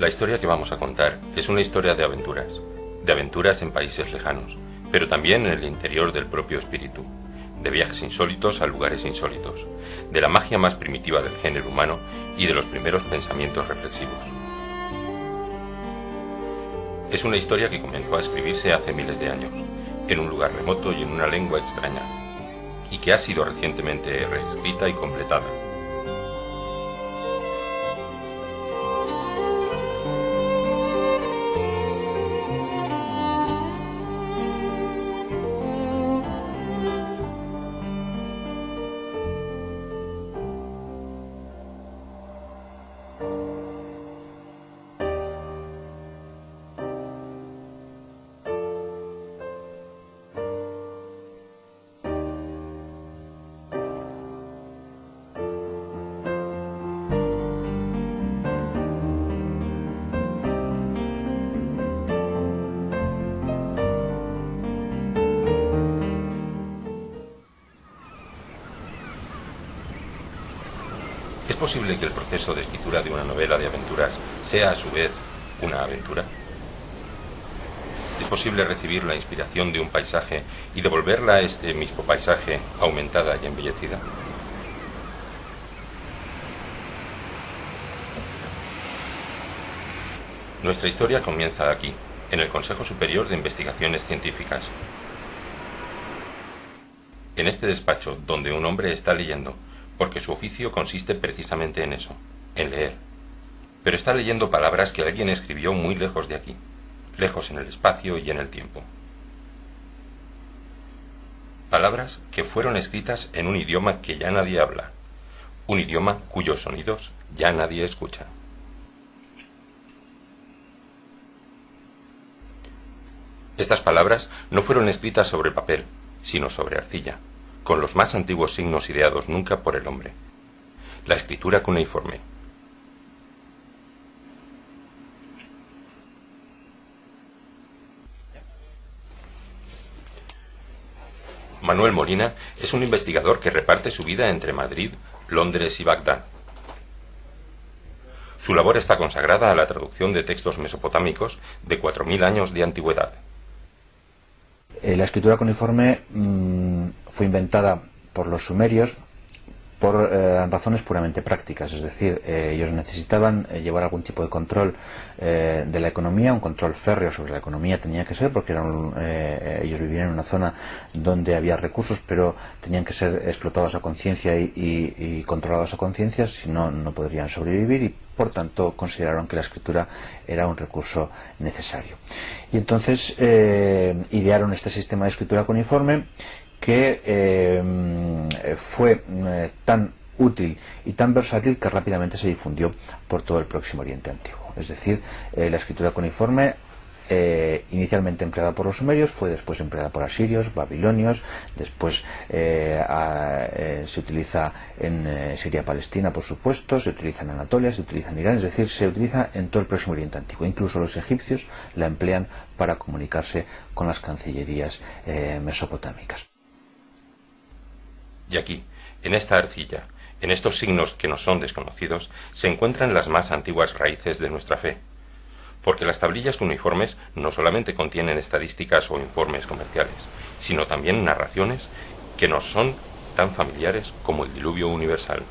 La historia que vamos a contar es una historia de aventuras en países lejanos, pero también en el interior del propio espíritu, de viajes insólitos a lugares insólitos, de la magia más primitiva del género humano y de los primeros pensamientos reflexivos. Es una historia que comenzó a escribirse hace miles de años, en un lugar remoto y en una lengua extraña, y que ha sido recientemente reescrita y completada. ¿Es posible que el proceso de escritura de una novela de aventuras sea a su vez una aventura? ¿Es posible recibir la inspiración de un paisaje y devolverla a este mismo paisaje aumentada y embellecida? Nuestra historia comienza aquí, en el Consejo Superior de Investigaciones Científicas. En este despacho, donde un hombre está leyendo, porque su oficio consiste precisamente en eso, en leer. Pero está leyendo palabras que alguien escribió muy lejos de aquí, lejos en el espacio y en el tiempo. Palabras que fueron escritas en un idioma que ya nadie habla, un idioma cuyos sonidos ya nadie escucha. Estas palabras no fueron escritas sobre papel, sino sobre arcilla, con los más antiguos signos ideados nunca por el hombre. La escritura cuneiforme. Manuel Molina es un investigador que reparte su vida entre Madrid, Londres y Bagdad. Su labor está consagrada a la traducción de textos mesopotámicos de 4000 años de antigüedad. La escritura cuneiforme fue inventada por los sumerios por razones puramente prácticas, es decir, ellos necesitaban llevar algún tipo de control de la economía, un control férreo sobre la economía tenía que ser, porque ellos vivían en una zona donde había recursos, pero tenían que ser explotados a conciencia y controlados a conciencia, si no, no podrían sobrevivir, y por tanto consideraron que la escritura era un recurso necesario. Y entonces idearon este sistema de escritura cuneiforme, que fue tan útil y tan versátil que rápidamente se difundió por todo el Próximo Oriente Antiguo. Es decir, la escritura cuneiforme, inicialmente empleada por los sumerios, fue después empleada por asirios, babilonios, después se utiliza en Siria-Palestina, por supuesto, se utiliza en Anatolia, se utiliza en Irán, es decir, se utiliza en todo el Próximo Oriente Antiguo. Incluso los egipcios la emplean para comunicarse con las cancillerías mesopotámicas. Y aquí, en esta arcilla, en estos signos que nos son desconocidos, se encuentran las más antiguas raíces de nuestra fe. Porque las tablillas cuneiformes no solamente contienen estadísticas o informes comerciales, sino también narraciones que nos son tan familiares como el diluvio universal.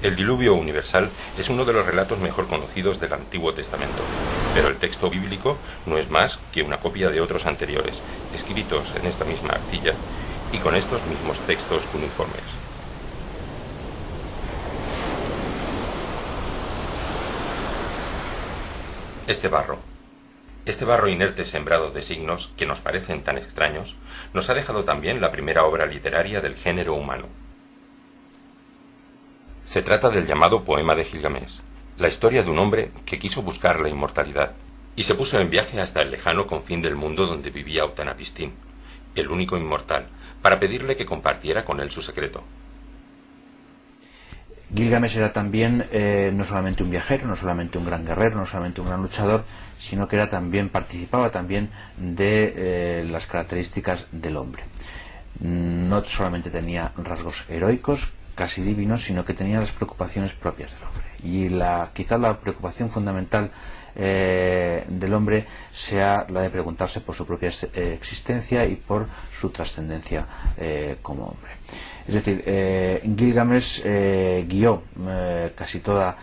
El diluvio universal es uno de los relatos mejor conocidos del Antiguo Testamento, pero el texto bíblico no es más que una copia de otros anteriores, escritos en esta misma arcilla y con estos mismos textos cuneiformes. Este barro inerte sembrado de signos que nos parecen tan extraños, nos ha dejado también la primera obra literaria del género humano. Se trata del llamado poema de Gilgamesh, la historia de un hombre que quiso buscar la inmortalidad y se puso en viaje hasta el lejano confín del mundo donde vivía Utnapishtim, el único inmortal, para pedirle que compartiera con él su secreto. Gilgamesh era también no solamente un viajero, no solamente un gran guerrero, no solamente un gran luchador, sino que era también, participaba también de las características del hombre. no solamente tenía rasgos heroicos, casi divinos, sino que tenía las preocupaciones propias del hombre. Y quizá la preocupación fundamental del hombre sea la de preguntarse por su propia existencia y por su trascendencia como hombre. Es decir, Gilgamesh guió casi toda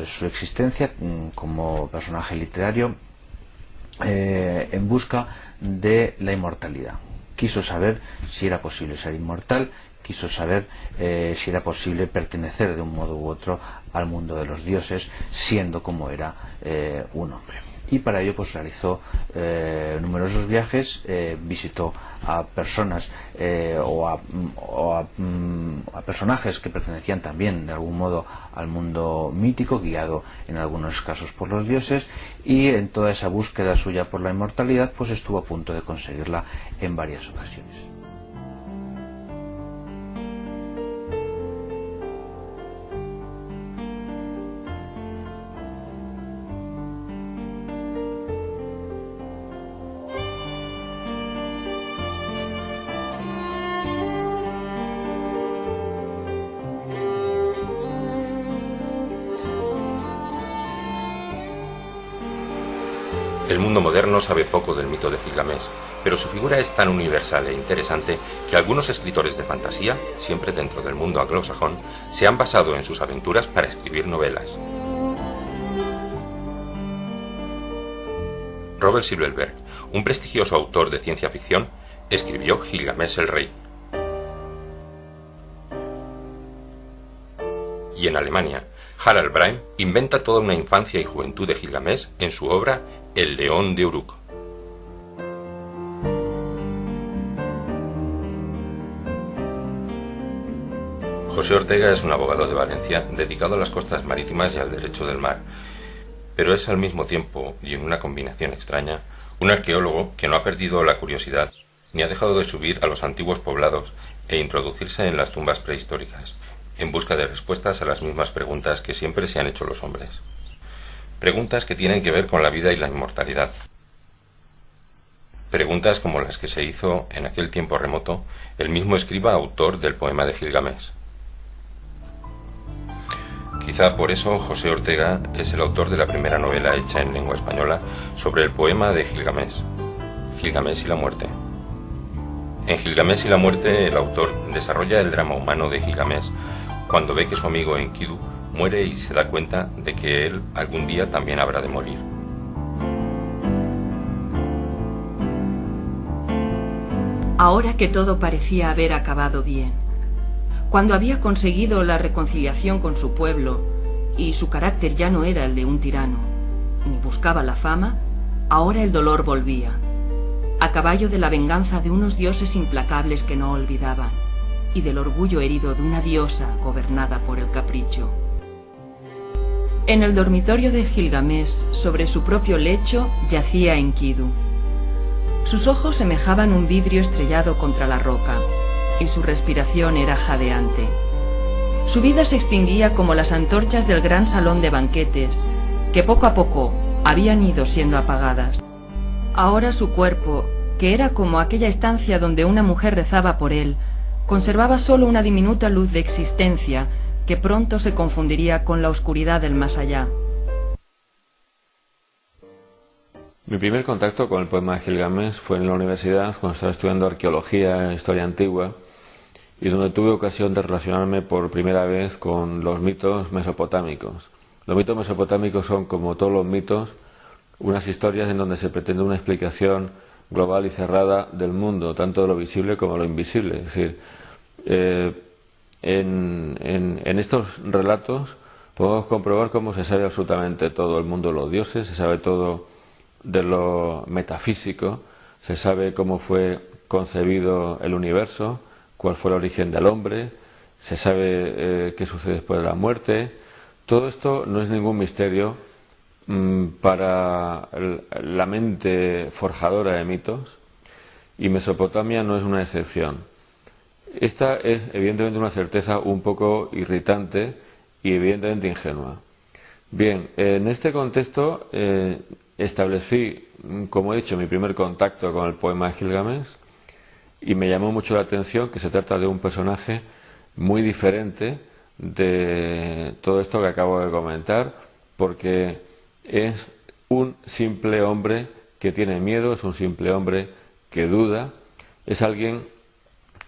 su existencia como personaje literario en busca de la inmortalidad. Quiso saber si era posible ser inmortal, quiso saber si era posible pertenecer de un modo u otro al mundo de los dioses, siendo como era un hombre. Y para ello pues realizó numerosos viajes, visitó a personas o a personajes que pertenecían también de algún modo al mundo mítico, guiado en algunos casos por los dioses, y en toda esa búsqueda suya por la inmortalidad pues estuvo a punto de conseguirla en varias ocasiones. El mundo moderno sabe poco del mito de Gilgamesh, pero su figura es tan universal e interesante que algunos escritores de fantasía, siempre dentro del mundo anglosajón, se han basado en sus aventuras para escribir novelas. Robert Silverberg, un prestigioso autor de ciencia ficción, escribió Gilgamesh el Rey. Y en Alemania, Harald Breim inventa toda una infancia y juventud de Gilgamesh en su obra El León de Uruk. José Ortega es un abogado de Valencia dedicado a las costas marítimas y al derecho del mar, pero es al mismo tiempo, y en una combinación extraña, un arqueólogo que no ha perdido la curiosidad ni ha dejado de subir a los antiguos poblados e introducirse en las tumbas prehistóricas, en busca de respuestas a las mismas preguntas que siempre se han hecho los hombres. Preguntas que tienen que ver con la vida y la inmortalidad. Preguntas como las que se hizo en aquel tiempo remoto el mismo escriba autor del poema de Gilgamesh. Quizá por eso José Ortega es el autor de la primera novela hecha en lengua española sobre el poema de Gilgamesh, Gilgamesh y la muerte. En Gilgamesh y la muerte el autor desarrolla el drama humano de Gilgamesh cuando ve que su amigo Enkidu muere y se da cuenta de que él algún día también habrá de morir. Ahora que todo parecía haber acabado bien, cuando había conseguido la reconciliación con su pueblo y su carácter ya no era el de un tirano, ni buscaba la fama, ahora el dolor volvía, a caballo de la venganza de unos dioses implacables que no olvidaban, y del orgullo herido de una diosa gobernada por el capricho. En el dormitorio de Gilgamesh, sobre su propio lecho, yacía Enkidu. Sus ojos semejaban un vidrio estrellado contra la roca, y su respiración era jadeante. Su vida se extinguía como las antorchas del gran salón de banquetes, que poco a poco habían ido siendo apagadas. Ahora su cuerpo, que era como aquella estancia donde una mujer rezaba por él, conservaba solo una diminuta luz de existencia que pronto se confundiría con la oscuridad del más allá. Mi primer contacto con el poema de Gilgamesh fue en la universidad cuando estaba estudiando arqueología e historia antigua y donde tuve ocasión de relacionarme por primera vez con los mitos mesopotámicos. Los mitos mesopotámicos son, como todos los mitos, unas historias en donde se pretende una explicación global y cerrada del mundo, tanto de lo visible como de lo invisible. Es decir, en estos relatos podemos comprobar cómo se sabe absolutamente todo el mundo de los dioses, se sabe todo de lo metafísico, se sabe cómo fue concebido el universo, cuál fue el origen del hombre, se sabe qué sucede después de la muerte. Todo esto no es ningún misterio para la mente forjadora de mitos, y Mesopotamia no es una excepción. Esta es evidentemente una certeza un poco irritante y evidentemente ingenua. Bien, en este contexto establecí, como he dicho, mi primer contacto con el poema de Gilgamesh y me llamó mucho la atención que se trata de un personaje muy diferente de todo esto que acabo de comentar, porque es un simple hombre que tiene miedo, es un simple hombre que duda, es alguien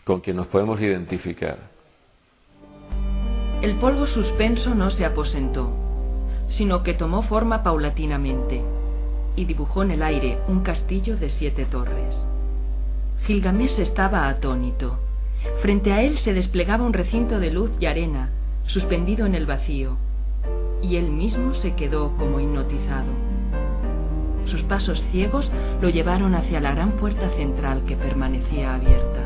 con quien nos podemos identificar. El polvo suspenso no se aposentó, sino que tomó forma paulatinamente y dibujó en el aire un castillo de 7 torres. Gilgamés estaba atónito. Frente a él se desplegaba un recinto de luz y arena, suspendido en el vacío, y él mismo se quedó como hipnotizado. Sus pasos ciegos lo llevaron hacia la gran puerta central que permanecía abierta.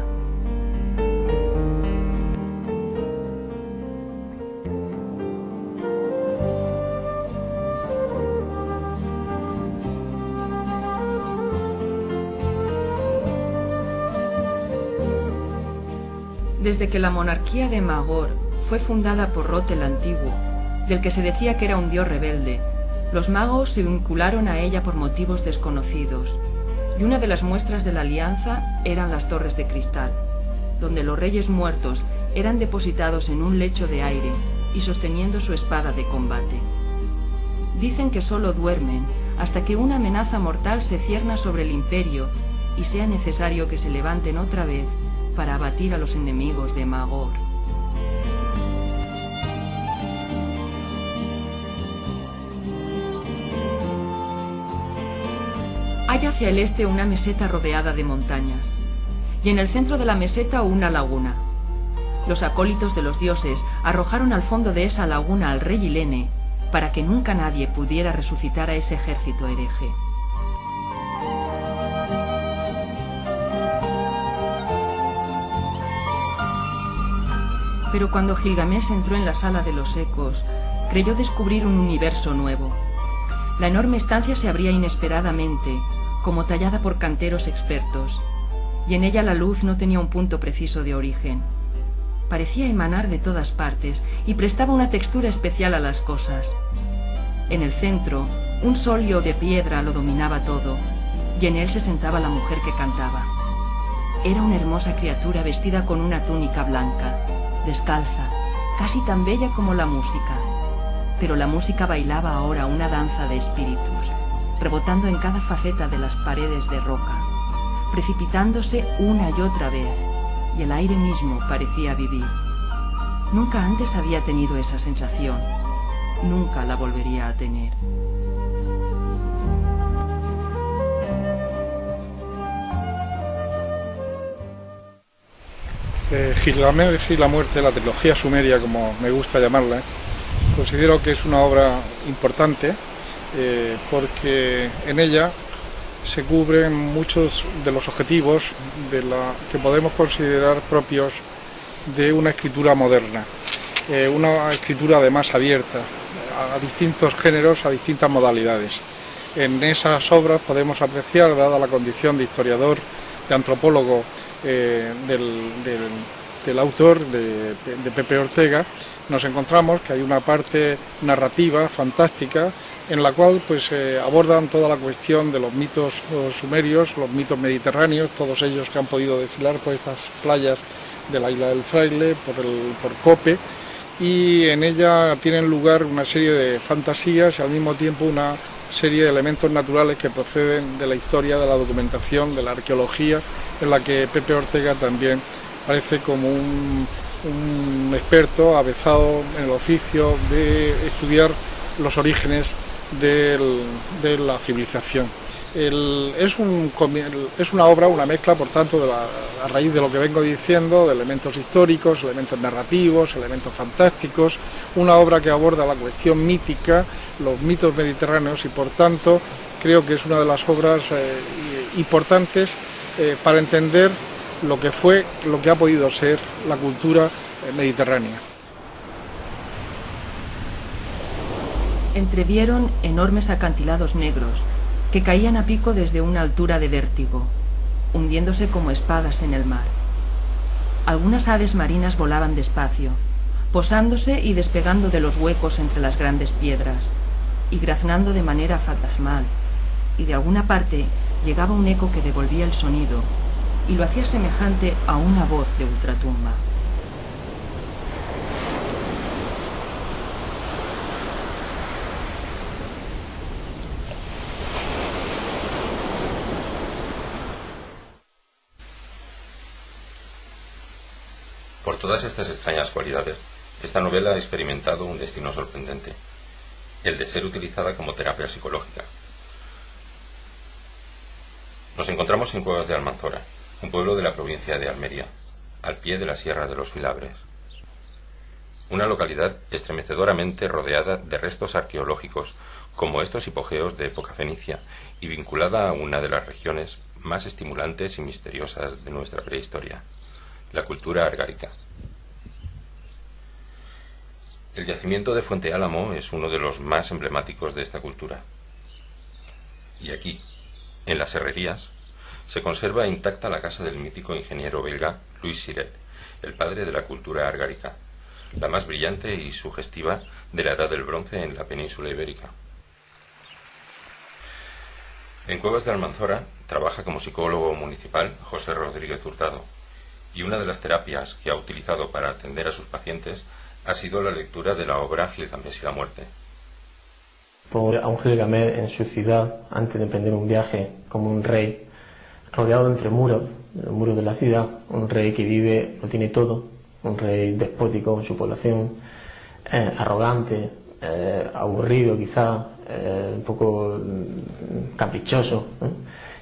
Desde que la monarquía de Magor fue fundada por Rot el Antiguo, del que se decía que era un dios rebelde, los magos se vincularon a ella por motivos desconocidos, y una de las muestras de la alianza eran las torres de cristal, donde los reyes muertos eran depositados en un lecho de aire y sosteniendo su espada de combate. Dicen que solo duermen hasta que una amenaza mortal se cierna sobre el imperio y sea necesario que se levanten otra vez para abatir a los enemigos de Magor. Hay hacia el este una meseta rodeada de montañas, y en el centro de la meseta una laguna. Los acólitos de los dioses arrojaron al fondo de esa laguna al rey Hilene para que nunca nadie pudiera resucitar a ese ejército hereje. Pero cuando Gilgamés entró en la sala de los ecos, creyó descubrir un universo nuevo. La enorme estancia se abría inesperadamente, como tallada por canteros expertos, y en ella la luz no tenía un punto preciso de origen. Parecía emanar de todas partes y prestaba una textura especial a las cosas. En el centro, un solio de piedra lo dominaba todo, y en él se sentaba la mujer que cantaba. Era una hermosa criatura vestida con una túnica blanca, descalza, casi tan bella como la música, pero la música bailaba ahora una danza de espíritus, rebotando en cada faceta de las paredes de roca, precipitándose una y otra vez, y el aire mismo parecía vivir. Nunca antes había tenido esa sensación, nunca la volvería a tener. Gilgamés y la muerte, la trilogía sumeria, como me gusta llamarla, considero que es una obra importante porque en ella se cubren muchos de los objetivos que podemos considerar propios de una escritura moderna, una escritura además abierta a distintos géneros, a distintas modalidades. En esas obras podemos apreciar, dada la condición de historiador, de antropólogo del autor, de Pepe Ortega, nos encontramos que hay una parte narrativa fantástica en la cual abordan toda la cuestión de los mitos sumerios, los mitos mediterráneos, todos ellos que han podido desfilar por estas playas de la isla del Fraile, por Cope, y en ella tienen lugar una serie de fantasías y al mismo tiempo una serie de elementos naturales que proceden de la historia, de la documentación, de la arqueología, en la que Pepe Ortega también parece como un experto avezado en el oficio de estudiar los orígenes de la civilización. Es una obra, una mezcla, por tanto, a raíz de lo que vengo diciendo, de elementos históricos, elementos narrativos, elementos fantásticos, una obra que aborda la cuestión mítica, los mitos mediterráneos y, por tanto, creo que es una de las obras importantes para entender lo que ha podido ser la cultura mediterránea. Entrevieron enormes acantilados negros que caían a pico desde una altura de vértigo, hundiéndose como espadas en el mar. Algunas aves marinas volaban despacio, posándose y despegando de los huecos entre las grandes piedras, y graznando de manera fantasmal, y de alguna parte llegaba un eco que devolvía el sonido, y lo hacía semejante a una voz de ultratumba. Por todas estas extrañas cualidades, esta novela ha experimentado un destino sorprendente, el de ser utilizada como terapia psicológica. Nos encontramos en Cuevas de Almanzora, un pueblo de la provincia de Almería, al pie de la Sierra de los Filabres. Una localidad estremecedoramente rodeada de restos arqueológicos, como estos hipogeos de época fenicia, y vinculada a una de las regiones más estimulantes y misteriosas de nuestra prehistoria, la cultura argárica. El yacimiento de Fuente Álamo es uno de los más emblemáticos de esta cultura. Y aquí, en las Herrerías, se conserva intacta la casa del mítico ingeniero belga Louis Siret, el padre de la cultura argárica, la más brillante y sugestiva de la Edad del Bronce en la península ibérica. En Cuevas de Almanzora trabaja como psicólogo municipal José Rodríguez Hurtado, y una de las terapias que ha utilizado para atender a sus pacientes ha sido la lectura de la obra Gilgamesh y la muerte. A un Gilgamesh en su ciudad, antes de emprender un viaje como un rey, rodeado entre muros, los muros de la ciudad, un rey que vive, lo tiene todo, un rey despótico en su población, arrogante, aburrido quizá, un poco caprichoso,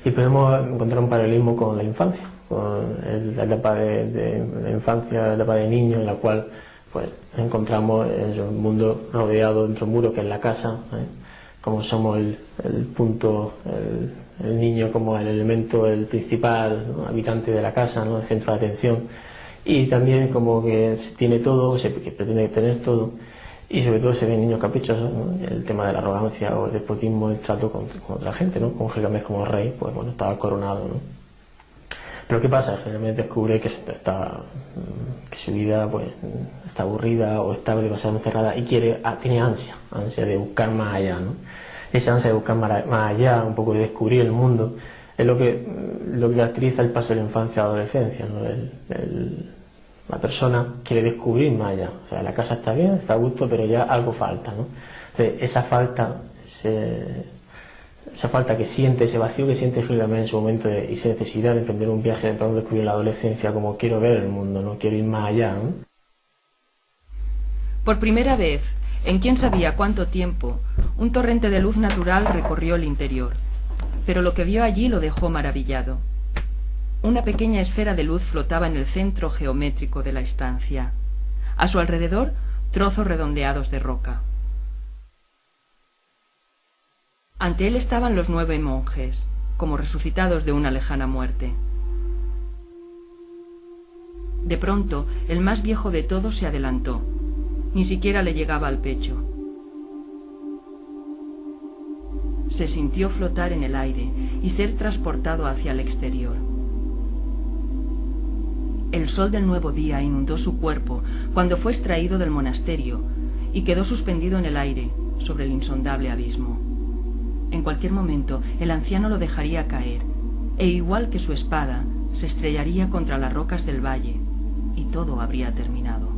y podemos encontrar un paralelismo con la infancia, con la etapa de infancia, la etapa de niño, en la cual pues encontramos un mundo rodeado entre muros, que es la casa, como somos el punto, el niño como el elemento, el principal, ¿no?, habitante de la casa, ¿no?, el centro de atención, y también como que se tiene todo, que pretende tener todo, y sobre todo se ven niños caprichosos, ¿no?, el tema de la arrogancia o el despotismo, el trato con otra gente, ¿no?, con Gilgamesh como rey, pues bueno, estaba coronado, ¿no? Pero ¿qué pasa? Gilgamesh descubre que su vida pues está aburrida o está demasiado encerrada y tiene ansia de buscar más allá, ¿no? Esa ansia de buscar más allá, un poco de descubrir el mundo, es lo que caracteriza el paso de la infancia a la adolescencia, ¿no? La persona quiere descubrir más allá. O sea, la casa está bien, está a gusto, pero ya algo falta, ¿no? Entonces, esa falta que siente, ese vacío que siente Gilgamesh en su momento y esa necesidad de emprender un viaje para descubrir la adolescencia, como quiero ver el mundo, no quiero ir más allá, ¿no? Por primera vez, en quién sabía cuánto tiempo, un torrente de luz natural recorrió el interior, pero lo que vio allí lo dejó maravillado. Una pequeña esfera de luz flotaba en el centro geométrico de la estancia. A su alrededor, trozos redondeados de roca. Ante él estaban los 9 monjes, como resucitados de una lejana muerte. De pronto, el más viejo de todos se adelantó. Ni siquiera le llegaba al pecho. Se sintió flotar en el aire y ser transportado hacia el exterior. El sol del nuevo día inundó su cuerpo cuando fue extraído del monasterio y quedó suspendido en el aire sobre el insondable abismo. En cualquier momento el anciano lo dejaría caer, e igual que su espada, se estrellaría contra las rocas del valle y todo habría terminado.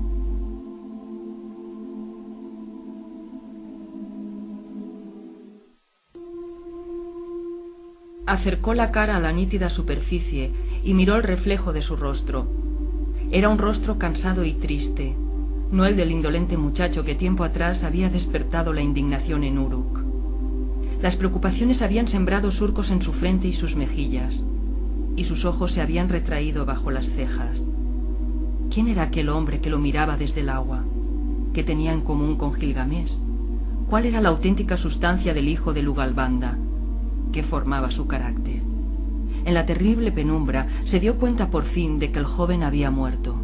Acercó la cara a la nítida superficie y miró el reflejo de su rostro. Era un rostro cansado y triste, no el del indolente muchacho que tiempo atrás había despertado la indignación en Uruk. Las preocupaciones habían sembrado surcos en su frente y sus mejillas, y sus ojos se habían retraído bajo las cejas. ¿Quién era aquel hombre que lo miraba desde el agua? ¿Qué tenía en común con Gilgamesh? ¿Cuál era la auténtica sustancia del hijo de Lugalbanda? ¿Qué formaba su carácter? En la terrible penumbra se dio cuenta por fin de que el joven había muerto.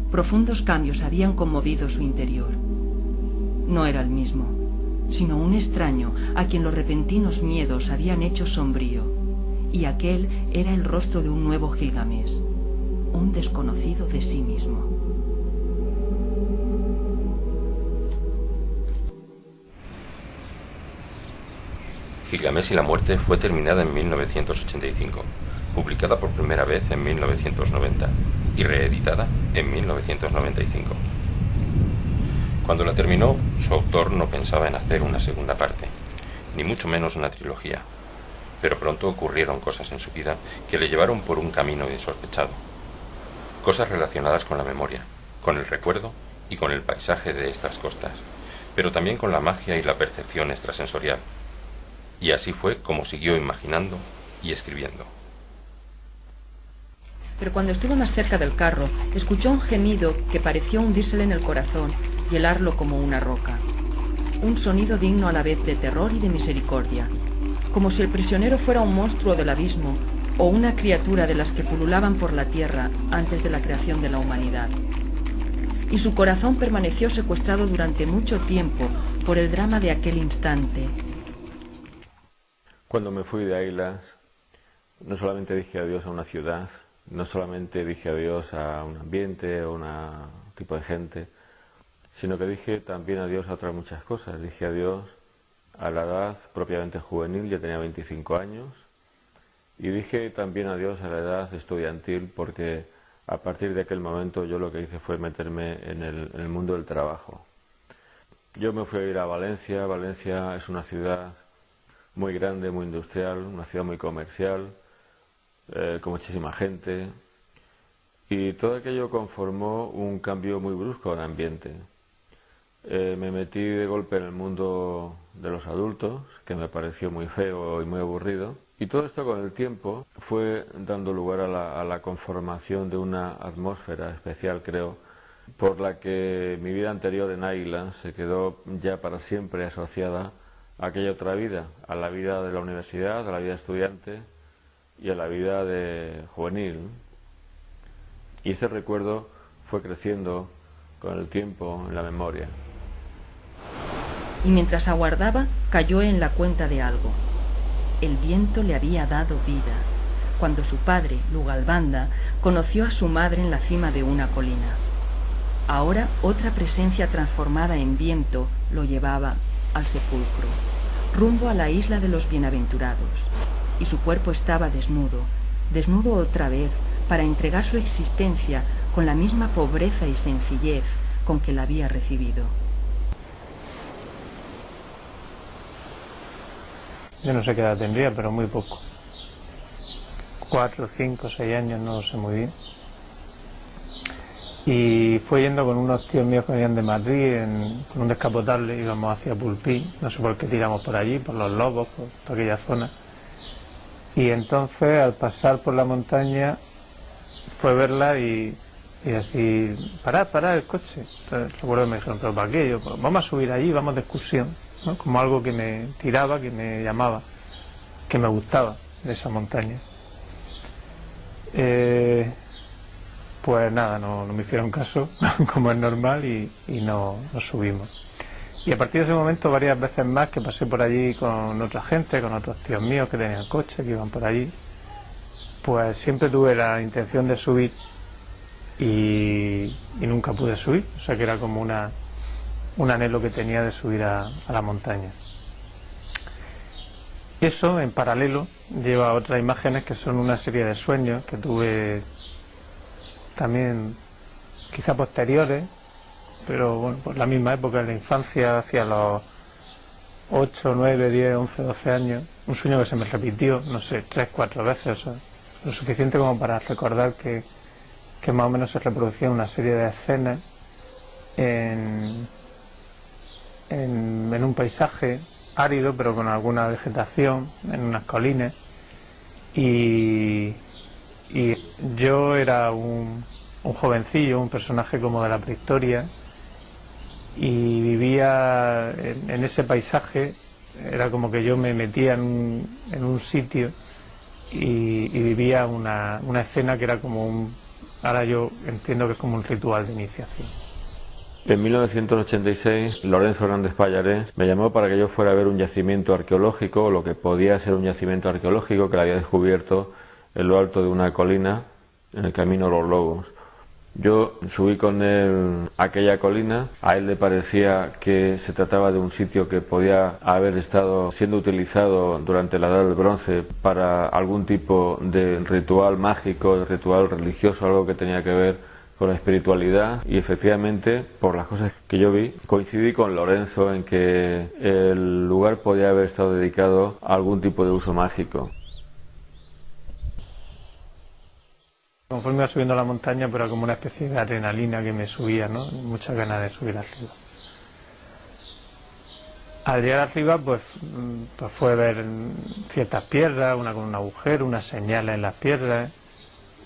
Profundos cambios habían conmovido su interior. No era el mismo, sino un extraño a quien los repentinos miedos habían hecho sombrío, y aquel era el rostro de un nuevo Gilgamesh, un desconocido de sí mismo. Gilgamesh y la muerte fue terminada en 1985, publicada por primera vez en 1990 y reeditada en 1995. Cuando la terminó, su autor no pensaba en hacer una segunda parte, ni mucho menos una trilogía, pero pronto ocurrieron cosas en su vida que le llevaron por un camino insospechado. Cosas relacionadas con la memoria, con el recuerdo y con el paisaje de estas costas, pero también con la magia y la percepción extrasensorial. Y así fue como siguió imaginando y escribiendo. Pero cuando estuvo más cerca del carro, escuchó un gemido que pareció hundírsele en el corazón y helarlo como una roca. Un sonido digno a la vez de terror y de misericordia, como si el prisionero fuera un monstruo del abismo o una criatura de las que pululaban por la tierra antes de la creación de la humanidad. Y su corazón permaneció secuestrado durante mucho tiempo por el drama de aquel instante. Cuando me fui de Ailas, no solamente dije adiós a una ciudad, no solamente dije adiós a un ambiente o a un tipo de gente, sino que dije también adiós a otras muchas cosas. Dije adiós a la edad propiamente juvenil, ya tenía 25 años, y dije también adiós a la edad estudiantil, porque a partir de aquel momento yo lo que hice fue meterme en el mundo del trabajo. Yo me fui a ir a Valencia. Valencia es una ciudad muy grande, muy industrial, una ciudad muy comercial, con muchísima gente, y todo aquello conformó un cambio muy brusco en el ambiente. Me metí de golpe en el mundo de los adultos, que me pareció muy feo y muy aburrido, y todo esto con el tiempo fue dando lugar a la conformación de una atmósfera especial, creo, por la que mi vida anterior en Águilas se quedó ya para siempre asociada a aquella otra vida, a la vida de la universidad, a la vida estudiante y a la vida de juvenil. Y ese recuerdo fue creciendo con el tiempo en la memoria. Y mientras aguardaba, cayó en la cuenta de algo. El viento le había dado vida, cuando su padre, Lugalbanda, conoció a su madre en la cima de una colina. Ahora otra presencia transformada en viento lo llevaba al sepulcro, rumbo a la isla de los bienaventurados, y su cuerpo estaba desnudo, desnudo otra vez, para entregar su existencia con la misma pobreza y sencillez con que la había recibido. Yo no sé qué edad tendría, pero muy poco. 4, 5, 6 años, no lo sé muy bien. Y fue yendo con unos tíos míos que venían de Madrid, con un descapotable, íbamos hacia Pulpí, no sé por qué tiramos por allí, por los Lobos, por aquella zona. Y entonces, al pasar por la montaña, fue verla y así, parad el coche. Entonces, recuerdo que me dijeron, ¿pero para qué? Yo, pues, vamos a subir allí, vamos de excursión, ¿no? Como algo que me tiraba, que me llamaba, que me gustaba de esa montaña. Pues nada, no me hicieron caso, como es normal, y no subimos. Y a partir de ese momento, varias veces más que pasé por allí con otra gente, con otros tíos míos que tenían coche, que iban por allí, pues siempre tuve la intención de subir y nunca pude subir. O sea que era como un anhelo que tenía de subir a la montaña. Eso, en paralelo, lleva a otras imágenes que son una serie de sueños que tuve también, quizá posteriores, pero bueno, por la misma época de la infancia, hacia los 8, 9, 10, 11, 12 años. Un sueño que se me repitió, no sé, 3, 4 veces, o sea, lo suficiente como para recordar que más o menos se reproducía una serie de escenas en un paisaje árido, pero con alguna vegetación, en unas colinas, y yo era un jovencillo, un personaje como de la prehistoria, y vivía en ese paisaje. Era como que yo me metía en un sitio y vivía una escena que era como ahora yo entiendo que es como un ritual de iniciación. En 1986, Lorenzo Hernández Pallarés me llamó para que yo fuera a ver un yacimiento arqueológico, o lo que podía ser un yacimiento arqueológico, que lo había descubierto en lo alto de una colina, en el camino Los Lobos. Yo subí con él a aquella colina, a él le parecía que se trataba de un sitio que podía haber estado siendo utilizado durante la Edad del Bronce para algún tipo de ritual mágico, de ritual religioso, algo que tenía que ver con la espiritualidad, y efectivamente, por las cosas que yo vi, coincidí con Lorenzo en que el lugar podía haber estado dedicado a algún tipo de uso mágico. Conforme iba subiendo la montaña, pero era como una especie de adrenalina que me subía, ¿no? Muchas ganas de subir arriba. Al llegar arriba, pues fue ver ciertas piedras, una con un agujero, unas señales en las piedras,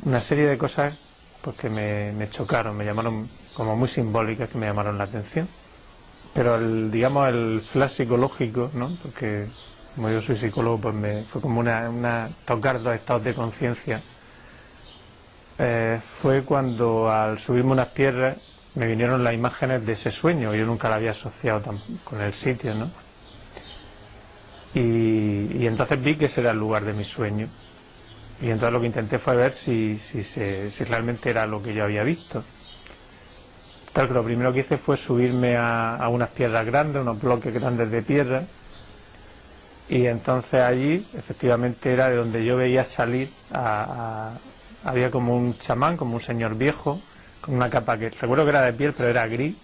una serie de cosas pues que me chocaron, me llamaron como muy simbólicas, que me llamaron la atención. Pero el flash psicológico, ¿no? Porque como yo soy psicólogo, pues fue como tocar dos estados de conciencia. Fue cuando al subirme unas piedras me vinieron las imágenes de ese sueño. Yo nunca la había asociado con el sitio, ¿no? Y entonces vi que ese era el lugar de mi sueño. Y entonces lo que intenté fue ver si realmente era lo que yo había visto. Claro que lo primero que hice fue subirme a unas piedras grandes, unos bloques grandes de piedra. Y entonces allí, efectivamente, era de donde yo veía salir había como un chamán, como un señor viejo, con una capa que recuerdo que era de piel, pero era gris,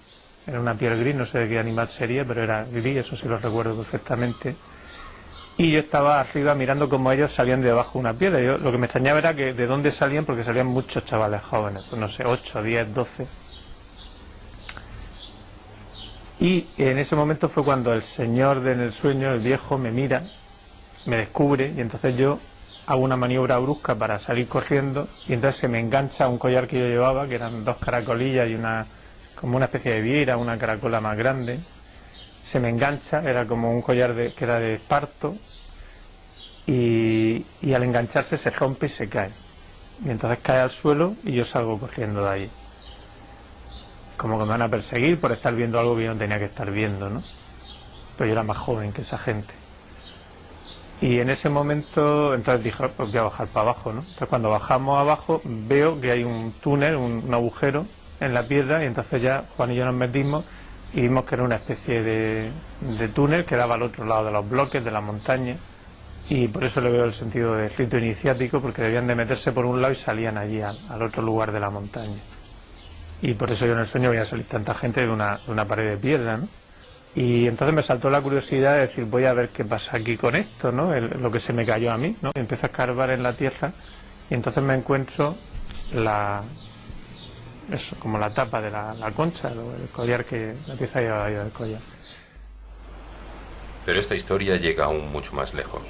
era una piel gris, no sé de qué animal sería, pero era gris, eso sí lo recuerdo perfectamente. Y yo estaba arriba mirando cómo ellos salían de debajo de una piedra. Yo, lo que me extrañaba era que de dónde salían, porque salían muchos chavales jóvenes, pues no sé, 8, 10, 12. Y en ese momento fue cuando el señor en el sueño, el viejo, me mira, me descubre, y entonces yo hago una maniobra brusca para salir corriendo, y entonces se me engancha un collar que yo llevaba, que eran 2 caracolillas y como una especie de vieira, una caracola más grande. Se me engancha, era como un collar que era de esparto, y al engancharse se rompe y se cae. Y entonces cae al suelo y yo salgo corriendo de ahí. Como que me van a perseguir por estar viendo algo que yo no tenía que estar viendo, ¿no? Pero yo era más joven que esa gente. Y en ese momento, entonces dije, pues voy a bajar para abajo, ¿no? Entonces cuando bajamos abajo veo que hay un túnel, un agujero en la piedra, y entonces ya Juan y yo nos metimos y vimos que era una especie de túnel que daba al otro lado de los bloques de la montaña, y por eso le veo el sentido de rito iniciático, porque debían de meterse por un lado y salían allí al otro lugar de la montaña. Y por eso yo en el sueño veía salir tanta gente de una pared de piedra, ¿no? Y entonces me saltó la curiosidad de decir, voy a ver qué pasa aquí con esto, ¿no? Lo que se me cayó a mí, ¿no? Y empiezo a escarbar en la tierra y entonces me encuentro como la tapa de la concha, el collar, la pieza llevaba yo del collar. Pero esta historia llega aún mucho más lejos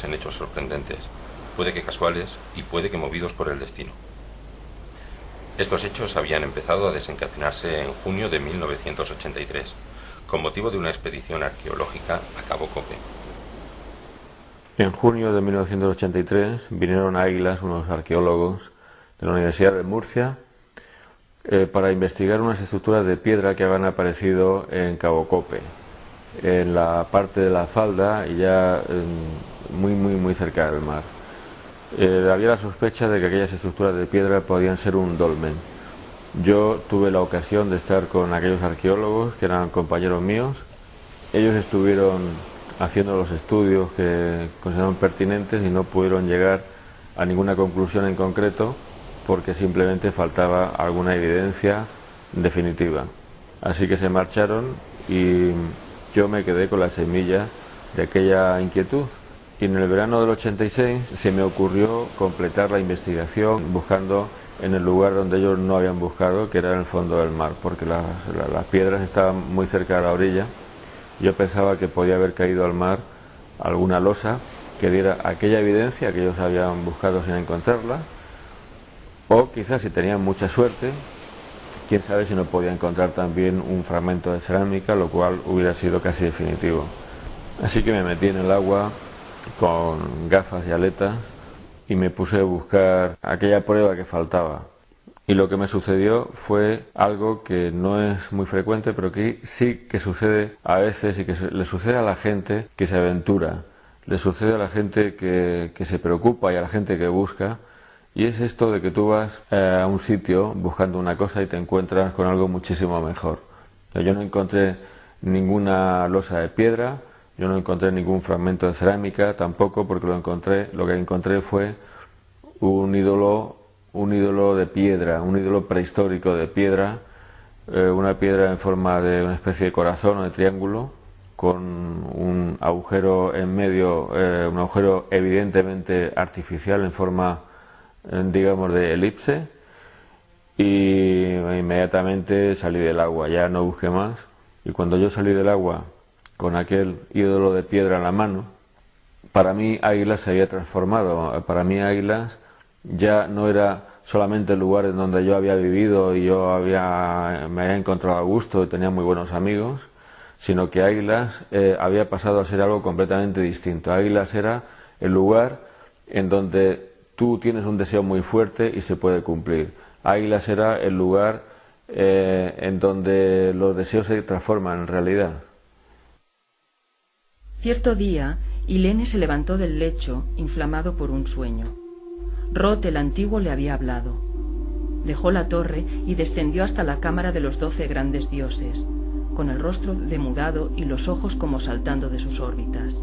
en hechos sorprendentes, puede que casuales y puede que movidos por el destino. Estos hechos habían empezado a desencadenarse en junio de 1983, con motivo de una expedición arqueológica a Cabo Cope. En junio de 1983 vinieron a Águilas unos arqueólogos de la Universidad de Murcia para investigar unas estructuras de piedra que habían aparecido en Cabo Cope, en la parte de la falda y ya muy cerca del mar. Había la sospecha de que aquellas estructuras de piedra podían ser un dolmen. Yo tuve la ocasión de estar con aquellos arqueólogos que eran compañeros míos. Ellos estuvieron haciendo los estudios que consideraron pertinentes y no pudieron llegar a ninguna conclusión en concreto porque simplemente faltaba alguna evidencia definitiva. Así que se marcharon y yo me quedé con la semilla de aquella inquietud. Y en el verano del 86 se me ocurrió completar la investigación buscando en el lugar donde ellos no habían buscado, que era en el fondo del mar, porque las piedras estaban muy cerca de la orilla. Yo pensaba que podía haber caído al mar alguna losa que diera aquella evidencia que ellos habían buscado sin encontrarla, o quizás si tenían mucha suerte, quién sabe si no podía encontrar también un fragmento de cerámica, lo cual hubiera sido casi definitivo. Así que me metí en el agua con gafas y aletas y me puse a buscar aquella prueba que faltaba. Y lo que me sucedió fue algo que no es muy frecuente, pero que sí que sucede a veces y que le sucede a la gente que se aventura, le sucede a la gente que se preocupa y a la gente que busca, Y es esto de que tú vas a un sitio buscando una cosa y te encuentras con algo muchísimo mejor. Yo no encontré ninguna losa de piedra, yo no encontré ningún fragmento de cerámica tampoco, porque lo que encontré fue un ídolo de piedra, un ídolo prehistórico de piedra, una piedra en forma de una especie de corazón o de triángulo, con un agujero en medio, un agujero evidentemente artificial en forma, digamos, de elipse, y inmediatamente salí del agua, ya no busqué más. Y cuando yo salí del agua con aquel ídolo de piedra en la mano, para mí Águilas se había transformado. Para mí Águilas ya no era solamente el lugar en donde yo había vivido y me había encontrado a gusto y tenía muy buenos amigos, sino que Águilas había pasado a ser algo completamente distinto. Águilas era el lugar en donde tú tienes un deseo muy fuerte y se puede cumplir. Águilas era el lugar en donde los deseos se transforman en realidad. Cierto día, Ilene se levantó del lecho, inflamado por un sueño. Rot el Antiguo le había hablado. Dejó la torre y descendió hasta la cámara de los 12 grandes dioses, con el rostro demudado y los ojos como saltando de sus órbitas.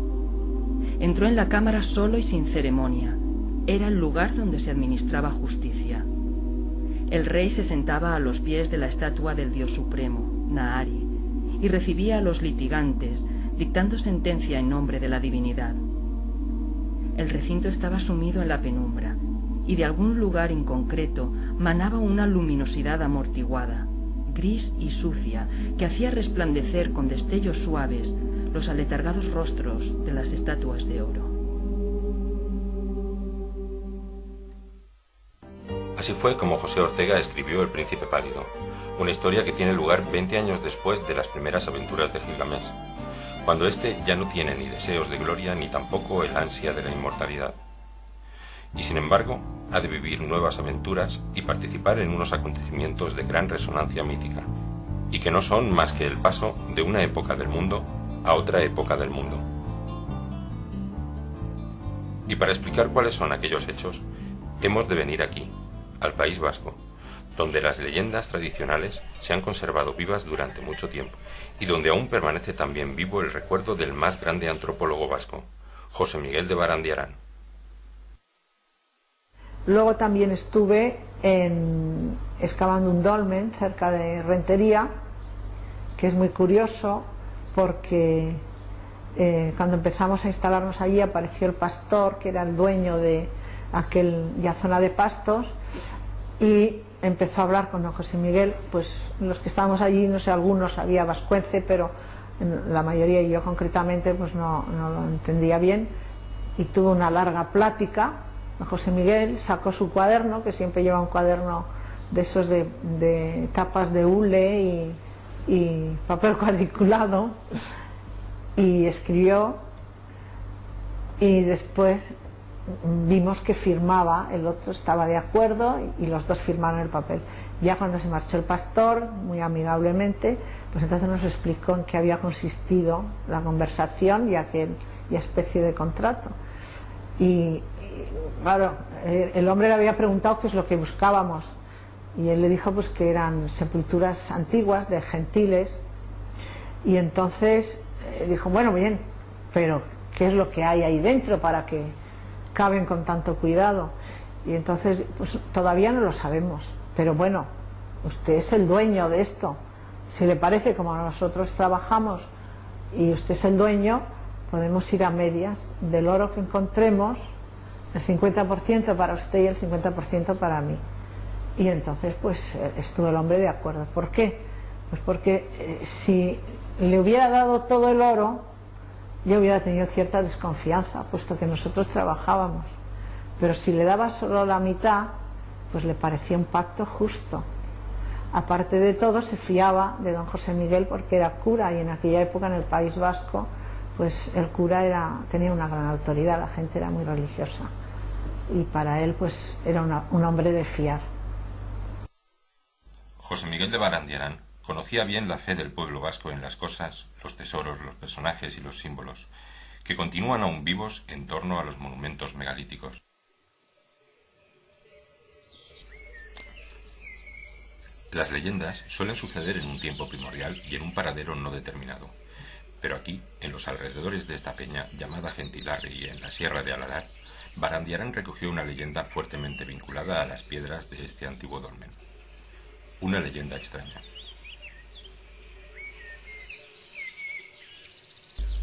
Entró en la cámara solo y sin ceremonia. Era el lugar donde se administraba justicia. El rey se sentaba a los pies de la estatua del dios supremo, Nahari, y recibía a los litigantes, dictando sentencia en nombre de la divinidad. El recinto estaba sumido en la penumbra, y de algún lugar en concreto manaba una luminosidad amortiguada, gris y sucia, que hacía resplandecer con destellos suaves los aletargados rostros de las estatuas de oro. Así fue como José Ortega escribió El Príncipe Pálido, una historia que tiene lugar 20 años después de las primeras aventuras de Gilgamesh, cuando éste ya no tiene ni deseos de gloria ni tampoco el ansia de la inmortalidad. Y sin embargo, ha de vivir nuevas aventuras y participar en unos acontecimientos de gran resonancia mítica, y que no son más que el paso de una época del mundo a otra época del mundo. Y para explicar cuáles son aquellos hechos, hemos de venir aquí, al País Vasco, donde las leyendas tradicionales se han conservado vivas durante mucho tiempo y donde aún permanece también vivo el recuerdo del más grande antropólogo vasco, José Miguel de Barandiarán. Luego también estuve excavando un dolmen cerca de Rentería, que es muy curioso porque cuando empezamos a instalarnos allí apareció el pastor, que era el dueño de aquella zona de pastos, y empezó a hablar con don José Miguel. Pues los que estábamos allí, no sé, algunos sabía vascuence, pero la mayoría, y yo concretamente, pues no lo entendía bien, y tuve una larga plática. Don José Miguel sacó su cuaderno, que siempre lleva un cuaderno de esos de tapas de hule y papel cuadriculado, y escribió, y después vimos que firmaba, el otro estaba de acuerdo y los dos firmaron el papel. Ya cuando se marchó el pastor, muy amigablemente, pues entonces nos explicó en qué había consistido la conversación y aquella especie de contrato. Y claro, el hombre le había preguntado qué es lo que buscábamos, y él le dijo pues que eran sepulturas antiguas de gentiles, y entonces dijo, bueno, bien, pero ¿qué es lo que hay ahí dentro para que caben con tanto cuidado? Y entonces, pues todavía no lo sabemos, pero bueno, usted es el dueño de esto, si le parece, como nosotros trabajamos y usted es el dueño, podemos ir a medias del oro que encontremos, el 50% para usted y el 50% para mí. Y entonces pues estuvo el hombre de acuerdo. ¿Por qué? Pues porque si le hubiera dado todo el oro, yo hubiera tenido cierta desconfianza, puesto que nosotros trabajábamos, pero si le daba solo la mitad, pues le parecía un pacto justo. Aparte de todo, se fiaba de don José Miguel porque era cura, y en aquella época en el País Vasco pues el cura tenía una gran autoridad, la gente era muy religiosa, y para él pues era un hombre de fiar. José Miguel de Barandiarán conocía bien la fe del pueblo vasco en las cosas, los tesoros, los personajes y los símbolos, que continúan aún vivos en torno a los monumentos megalíticos. Las leyendas suelen suceder en un tiempo primordial y en un paradero no determinado. Pero aquí, en los alrededores de esta peña, llamada Gentilarri y en la sierra de Aralar, Barandiarán recogió una leyenda fuertemente vinculada a las piedras de este antiguo dolmen. Una leyenda extraña.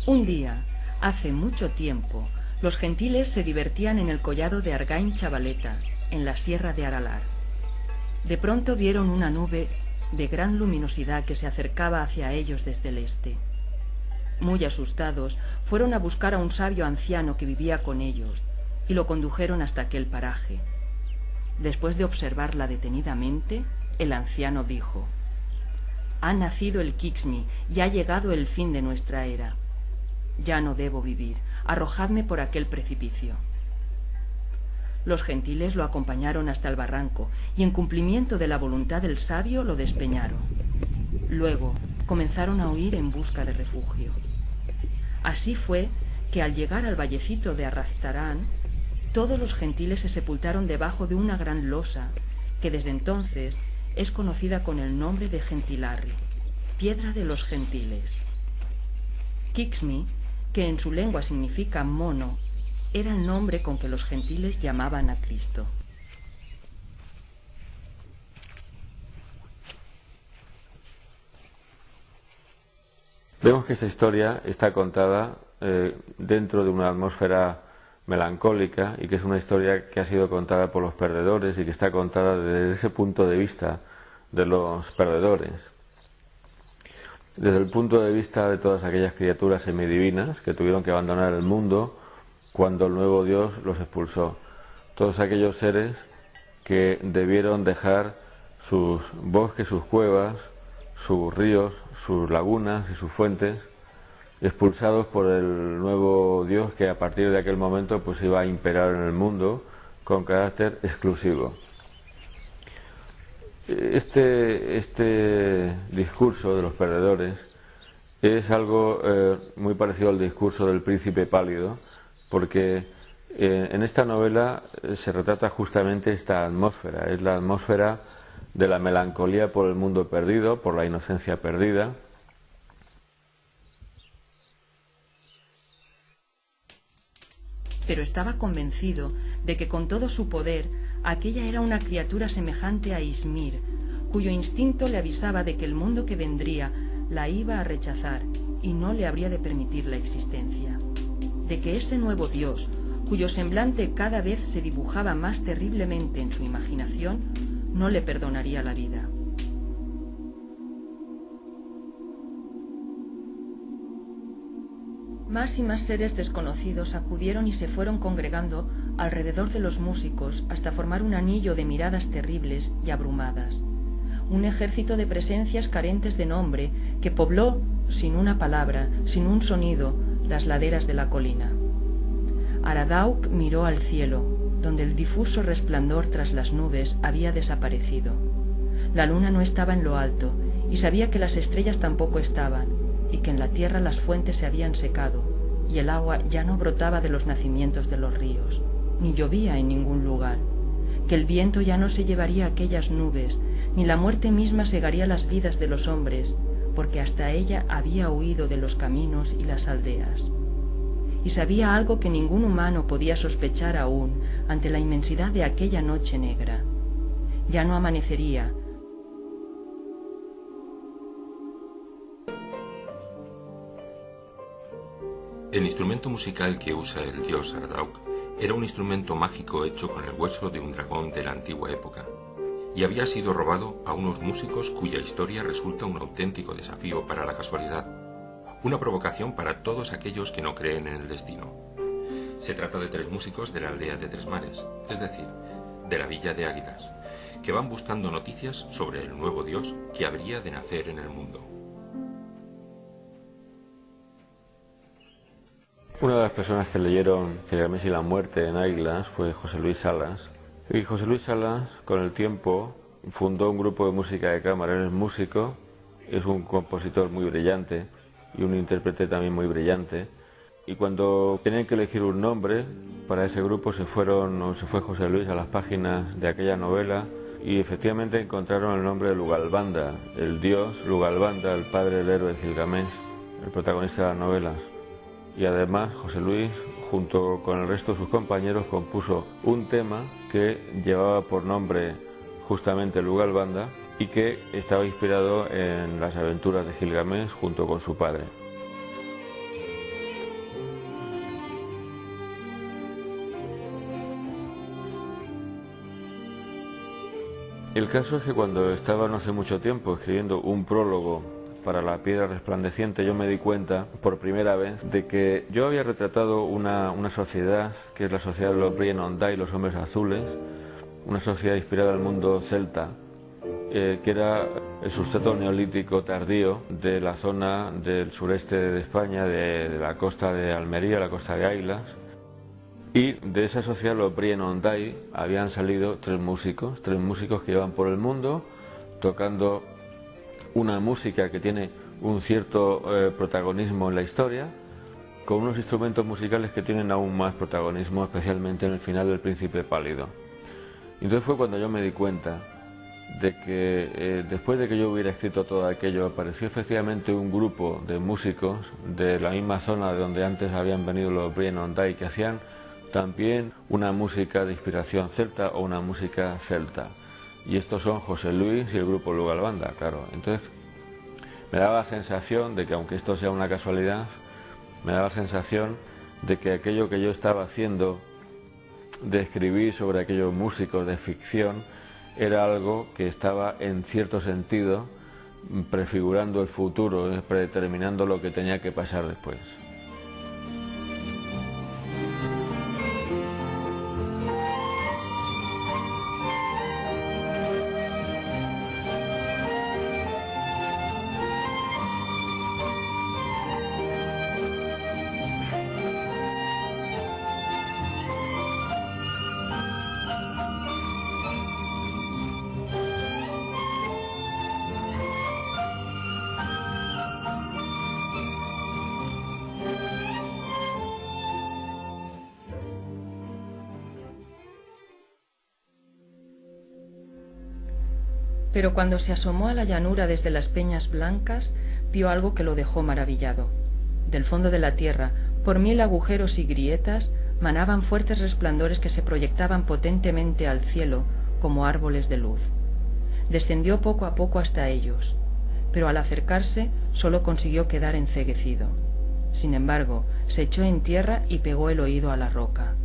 Un día, hace mucho tiempo, los gentiles se divertían en el collado de Argain Chavaleta, en la sierra de Aralar. De pronto vieron una nube de gran luminosidad que se acercaba hacia ellos desde el este. Muy asustados, fueron a buscar a un sabio anciano que vivía con ellos y lo condujeron hasta aquel paraje. Después de observarla detenidamente, el anciano dijo: «Ha nacido el Kixmi y ha llegado el fin de nuestra era. Ya no debo vivir, arrojadme por aquel precipicio». Los gentiles lo acompañaron hasta el barranco y en cumplimiento de la voluntad del sabio lo despeñaron. Luego comenzaron a huir en busca de refugio. Así fue que al llegar al vallecito de Arraztarán, todos los gentiles se sepultaron debajo de una gran losa que desde entonces es conocida con el nombre de Gentilarri, piedra de los gentiles. Kixmi, que en su lengua significa mono, era el nombre con que los gentiles llamaban a Cristo. Vemos que esta historia está contada dentro de una atmósfera melancólica y que es una historia que ha sido contada por los perdedores y que está contada desde ese punto de vista de los perdedores. Desde el punto de vista de todas aquellas criaturas semidivinas que tuvieron que abandonar el mundo cuando el nuevo Dios los expulsó. Todos aquellos seres que debieron dejar sus bosques, sus cuevas, sus ríos, sus lagunas y sus fuentes, expulsados por el nuevo Dios que a partir de aquel momento pues iba a imperar en el mundo con carácter exclusivo. Este discurso de los perdedores es algo muy parecido al discurso del príncipe pálido, porque en esta novela se retrata justamente esta atmósfera, es la atmósfera de la melancolía por el mundo perdido, por la inocencia perdida. Pero estaba convencido de que con todo su poder aquella era una criatura semejante a Ismir, cuyo instinto le avisaba de que el mundo que vendría la iba a rechazar y no le habría de permitir la existencia, de que ese nuevo Dios, cuyo semblante cada vez se dibujaba más terriblemente en su imaginación, no le perdonaría la vida. Más y más seres desconocidos acudieron y se fueron congregando alrededor de los músicos hasta formar un anillo de miradas terribles y abrumadas, un ejército de presencias carentes de nombre que pobló, sin una palabra, sin un sonido, las laderas de la colina. Aradauk miró al cielo, donde el difuso resplandor tras las nubes había desaparecido. La luna no estaba en lo alto, y sabía que las estrellas tampoco estaban, y que en la tierra las fuentes se habían secado, y el agua ya no brotaba de los nacimientos de los ríos, ni llovía en ningún lugar, que el viento ya no se llevaría aquellas nubes, ni la muerte misma segaría las vidas de los hombres, porque hasta ella había huido de los caminos y las aldeas. Y sabía algo que ningún humano podía sospechar aún ante la inmensidad de aquella noche negra. Ya no amanecería. El instrumento musical que usa el dios Aradauk era un instrumento mágico hecho con el hueso de un dragón de la antigua época, y había sido robado a unos músicos cuya historia resulta un auténtico desafío para la casualidad, una provocación para todos aquellos que no creen en el destino. Se trata de 3 músicos de la aldea de 3 mares, es decir, de la villa de Águilas, que van buscando noticias sobre el nuevo dios que habría de nacer en el mundo. Una de las personas que leyeron Gilgamesh y la muerte en Águilas fue José Luis Salas. Y José Luis Salas, con el tiempo, fundó un grupo de música de cámara. Él es músico, es un compositor muy brillante y un intérprete también muy brillante. Y cuando tenían que elegir un nombre para ese grupo se fue José Luis a las páginas de aquella novela y efectivamente encontraron el nombre de Lugalbanda, el dios Lugalbanda, el padre del héroe Gilgamesh, el protagonista de las novelas. Y además José Luis, junto con el resto de sus compañeros, compuso un tema que llevaba por nombre justamente Lugalbanda y que estaba inspirado en las aventuras de Gilgamesh junto con su padre. El caso es que cuando estaba no hace mucho tiempo escribiendo un prólogo para La piedra resplandeciente, yo me di cuenta por primera vez de que yo había retratado una sociedad que es la sociedad de los Brien Ondai, los hombres azules, una sociedad inspirada en el mundo celta, que era el sustrato neolítico tardío de la zona del sureste de España, de la costa de Almería, la costa de Ailas. Y de esa sociedad, los Brien Ondai, habían salido tres músicos que iban por el mundo tocando una música que tiene un cierto protagonismo en la historia, con unos instrumentos musicales que tienen aún más protagonismo, especialmente en el final del Príncipe Pálido. Entonces fue cuando yo me di cuenta de que después de que yo hubiera escrito todo aquello, apareció efectivamente un grupo de músicos de la misma zona de donde antes habían venido los Brien Ondai, que hacían también una música de inspiración celta o una música celta. Y estos son José Luis y el grupo Lugalbanda, claro. Entonces me daba la sensación de que, aunque esto sea una casualidad, me daba la sensación de que aquello que yo estaba haciendo de escribir sobre aquellos músicos de ficción era algo que estaba en cierto sentido prefigurando el futuro, predeterminando lo que tenía que pasar después. Pero cuando se asomó a la llanura desde las peñas blancas, vio algo que lo dejó maravillado. Del fondo de la tierra, por 1000 agujeros y grietas, manaban fuertes resplandores que se proyectaban potentemente al cielo como árboles de luz. Descendió poco a poco hasta ellos, pero al acercarse solo consiguió quedar enceguecido. Sin embargo, se echó en tierra y pegó el oído a la roca.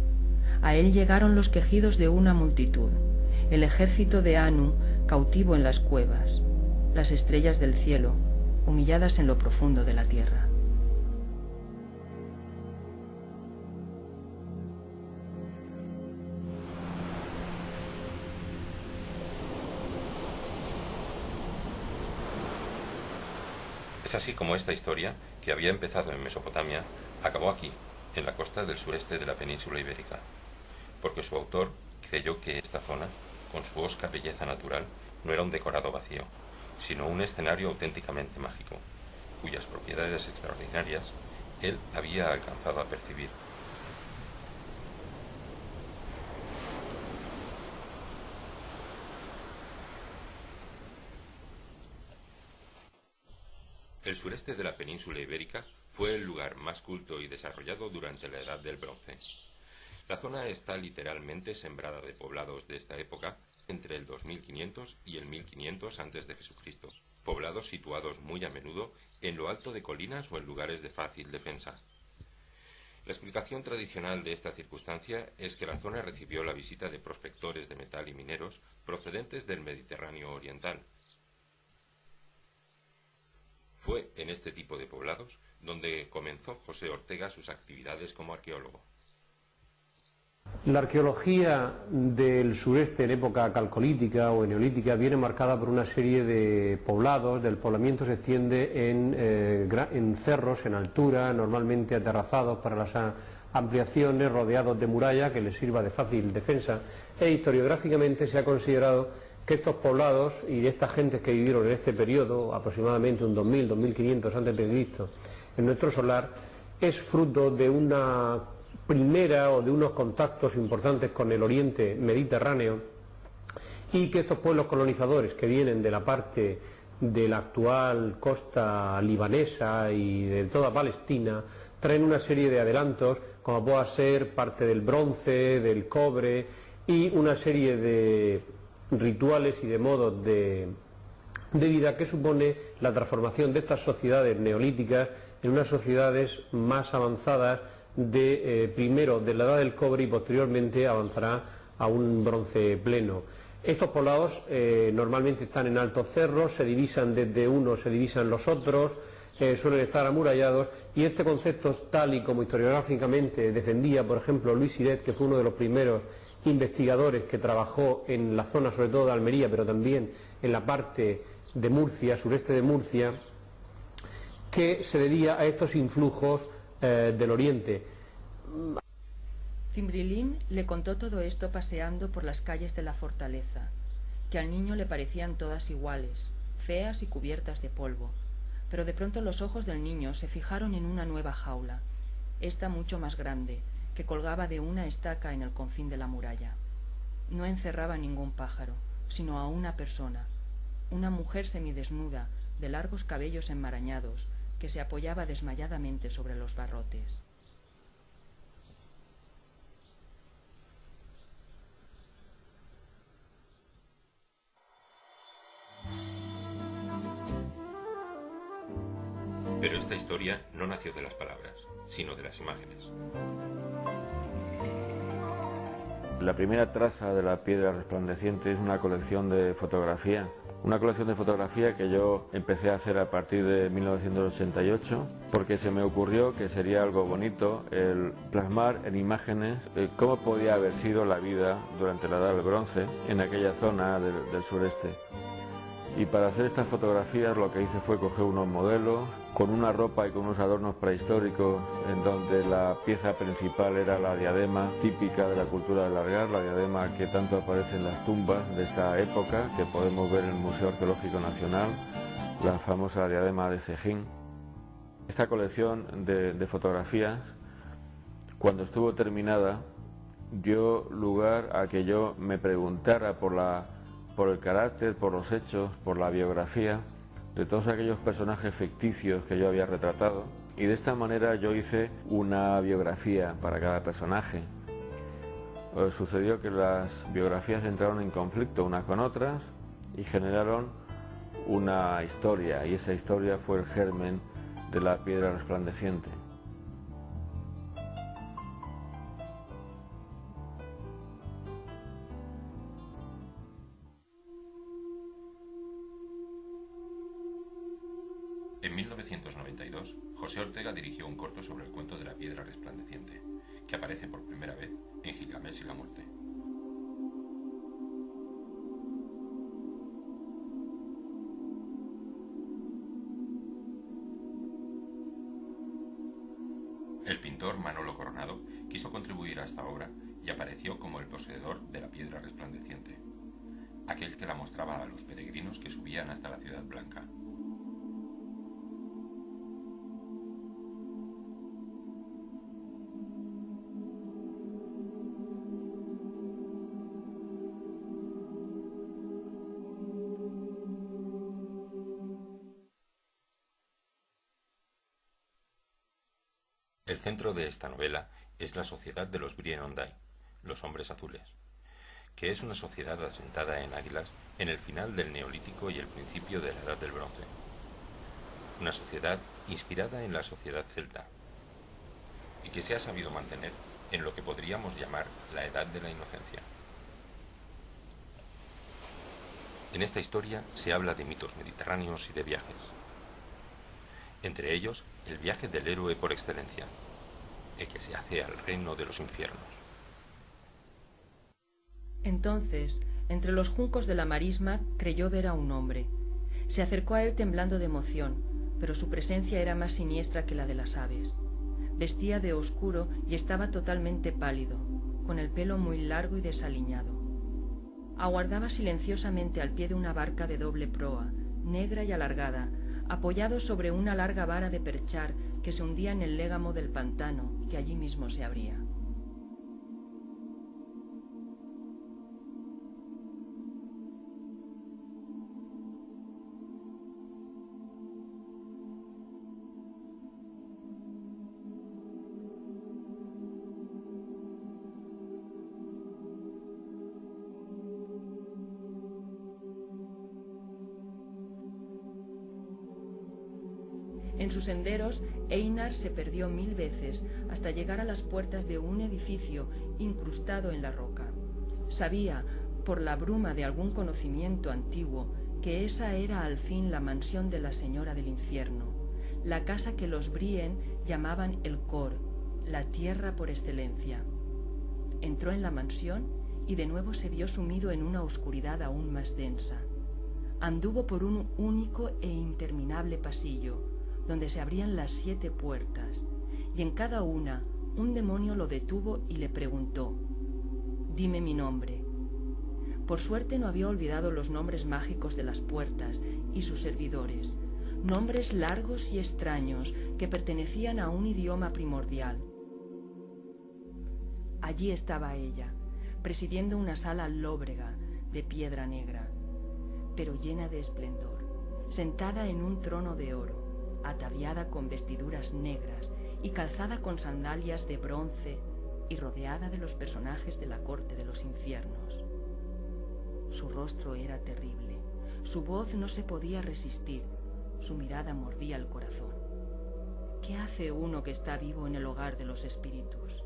A él llegaron los quejidos de una multitud, el ejército de Anu, cautivo en las cuevas, las estrellas del cielo, humilladas en lo profundo de la tierra. Es así como esta historia, que había empezado en Mesopotamia, acabó aquí, en la costa del sureste de la península ibérica, porque su autor creyó que esta zona, con su hosca belleza natural, no era un decorado vacío, sino un escenario auténticamente mágico, cuyas propiedades extraordinarias él había alcanzado a percibir. El sureste de la península ibérica fue el lugar más culto y desarrollado durante la Edad del Bronce. La zona está literalmente sembrada de poblados de esta época entre el 2500 y el 1500 a.C., poblados situados muy a menudo en lo alto de colinas o en lugares de fácil defensa. La explicación tradicional de esta circunstancia es que la zona recibió la visita de prospectores de metal y mineros procedentes del Mediterráneo oriental. Fue en este tipo de poblados donde comenzó José Ortega sus actividades como arqueólogo. La arqueología del sureste en época calcolítica o neolítica viene marcada por una serie de poblados. El poblamiento se extiende en cerros, en altura, normalmente aterrazados para las ampliaciones, rodeados de muralla que les sirva de fácil defensa, e historiográficamente se ha considerado que estos poblados y de estas gentes que vivieron en este periodo, aproximadamente un 2000-2500 a.C. en nuestro solar, es fruto de una primera o de unos contactos importantes con el oriente mediterráneo y que estos pueblos colonizadores que vienen de la parte de la actual costa libanesa y de toda Palestina traen una serie de adelantos, como pueda ser parte del bronce, del cobre y una serie de rituales y de modos de vida que supone la transformación de estas sociedades neolíticas en unas sociedades más avanzadas primero de la edad del cobre y posteriormente avanzará a un bronce pleno. Estos poblados normalmente están en altos cerros, se divisan desde unos, se divisan los otros, suelen estar amurallados, y este concepto, tal y como historiográficamente defendía, por ejemplo, Luis Siret, que fue uno de los primeros investigadores que trabajó en la zona, sobre todo de Almería, pero también en la parte de Murcia, sureste de Murcia, que se debía a estos influjos del Oriente. Cimbrilín le contó todo esto paseando por las calles de la fortaleza, que al niño le parecían todas iguales, feas y cubiertas de polvo, pero de pronto los ojos del niño se fijaron en una nueva jaula, esta mucho más grande, que colgaba de una estaca en el confín de la muralla. No encerraba ningún pájaro, sino a una persona, una mujer semidesnuda, de largos cabellos enmarañados, que se apoyaba desmayadamente sobre los barrotes. Pero esta historia no nació de las palabras, sino de las imágenes. La primera traza de la piedra resplandeciente es una colección de fotografía. Una colección de fotografía que yo empecé a hacer a partir de 1988, porque se me ocurrió que sería algo bonito el plasmar en imágenes cómo podía haber sido la vida durante la Edad del Bronce en aquella zona del sureste. Y para hacer estas fotografías lo que hice fue coger unos modelos con una ropa y con unos adornos prehistóricos, en donde la pieza principal era la diadema típica de la cultura del Algar, la diadema que tanto aparece en las tumbas de esta época, que podemos ver en el Museo Arqueológico Nacional, la famosa diadema de Sejín. Esta colección de fotografías, cuando estuvo terminada, dio lugar a que yo me preguntara por el carácter, por los hechos, por la biografía de todos aquellos personajes ficticios que yo había retratado, y de esta manera yo hice una biografía para cada personaje. Sucedió que las biografías entraron en conflicto unas con otras y generaron una historia, y esa historia fue el germen de la piedra resplandeciente. En 1992, José Ortega dirigió un corto sobre el cuento de la piedra resplandeciente, que aparece por primera vez en Gilgamesh y la muerte. El pintor Manolo Coronado quiso contribuir a esta obra y apareció como el poseedor de la piedra resplandeciente, aquel que la mostraba a los peregrinos que subían hasta la Ciudad Blanca. El centro de esta novela es la sociedad de los Brienondai, los hombres azules, que es una sociedad asentada en Águilas en el final del Neolítico y el principio de la Edad del Bronce. Una sociedad inspirada en la sociedad celta y que se ha sabido mantener en lo que podríamos llamar la Edad de la Inocencia. En esta historia se habla de mitos mediterráneos y de viajes. Entre ellos, el viaje del héroe por excelencia, el que se hace al reino de los infiernos. Entonces, entre los juncos de la marisma, creyó ver a un hombre. Se acercó a él temblando de emoción, pero su presencia era más siniestra que la de las aves. Vestía de oscuro y estaba totalmente pálido, con el pelo muy largo y desaliñado. Aguardaba silenciosamente al pie de una barca de doble proa, negra y alargada, apoyado sobre una larga vara de perchar que se hundía en el légamo del pantano, que allí mismo se abría. En sus senderos, Einar se perdió 1000 veces hasta llegar a las puertas de un edificio incrustado en la roca. Sabía, por la bruma de algún conocimiento antiguo, que esa era al fin la mansión de la Señora del Infierno, la casa que los Brien llamaban el Cor, la tierra por excelencia. Entró en la mansión y de nuevo se vio sumido en una oscuridad aún más densa. Anduvo por un único e interminable pasillo, donde se abrían las 7 puertas, y en cada una un demonio lo detuvo y le preguntó: «Dime mi nombre». Por suerte no había olvidado los nombres mágicos de las puertas y sus servidores, nombres largos y extraños que pertenecían a un idioma primordial. Allí estaba ella, presidiendo una sala lóbrega de piedra negra, pero llena de esplendor, sentada en un trono de oro, ataviada con vestiduras negras y calzada con sandalias de bronce y rodeada de los personajes de la corte de los infiernos. Su rostro era terrible, su voz no se podía resistir, su mirada mordía el corazón. ¿Qué hace uno que está vivo en el hogar de los espíritus?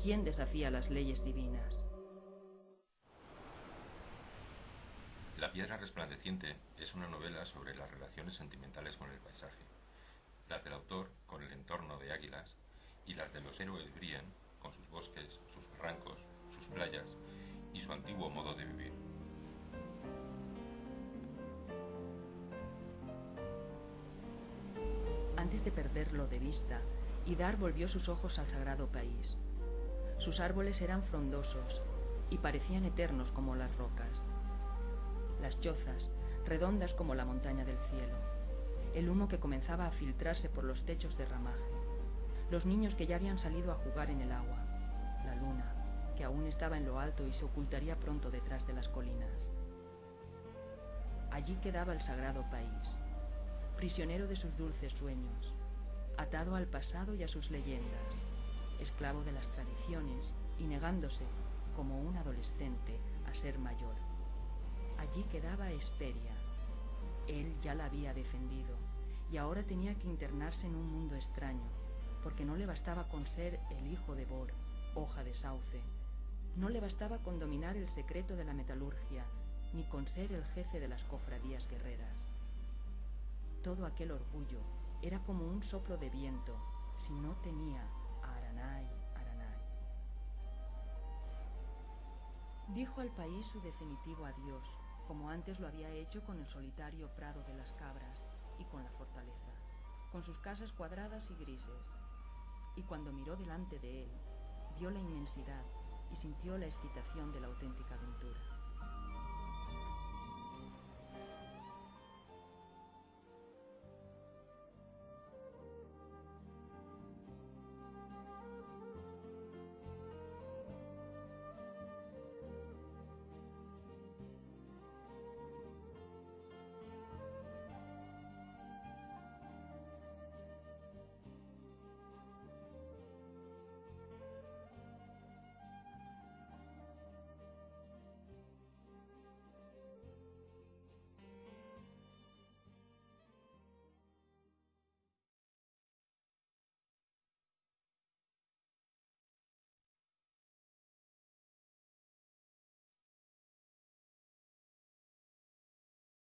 ¿Quién desafía las leyes divinas? La piedra resplandeciente es una novela sobre las relaciones sentimentales con el paisaje, las del autor con el entorno de Águilas y las de los héroes Brien con sus bosques, sus barrancos, sus playas y su antiguo modo de vivir. Antes de perderlo de vista, Idar volvió sus ojos al sagrado país. Sus árboles eran frondosos y parecían eternos como las rocas. Las chozas, redondas como la montaña del cielo. El humo que comenzaba a filtrarse por los techos de ramaje. Los niños que ya habían salido a jugar en el agua. La luna, que aún estaba en lo alto y se ocultaría pronto detrás de las colinas. Allí quedaba el sagrado país, prisionero de sus dulces sueños, atado al pasado y a sus leyendas, esclavo de las tradiciones y negándose, como un adolescente, a ser mayor. Allí quedaba Hesperia. Él ya la había defendido y ahora tenía que internarse en un mundo extraño, porque no le bastaba con ser el hijo de Bor, hoja de sauce, no le bastaba con dominar el secreto de la metalurgia, ni con ser el jefe de las cofradías guerreras. Todo aquel orgullo era como un soplo de viento si no tenía a Aranai. Dijo al país su definitivo adiós, como antes lo había hecho con el solitario prado de las cabras y con la fortaleza, con sus casas cuadradas y grises. Y cuando miró delante de él, vio la inmensidad y sintió la excitación de la auténtica aventura.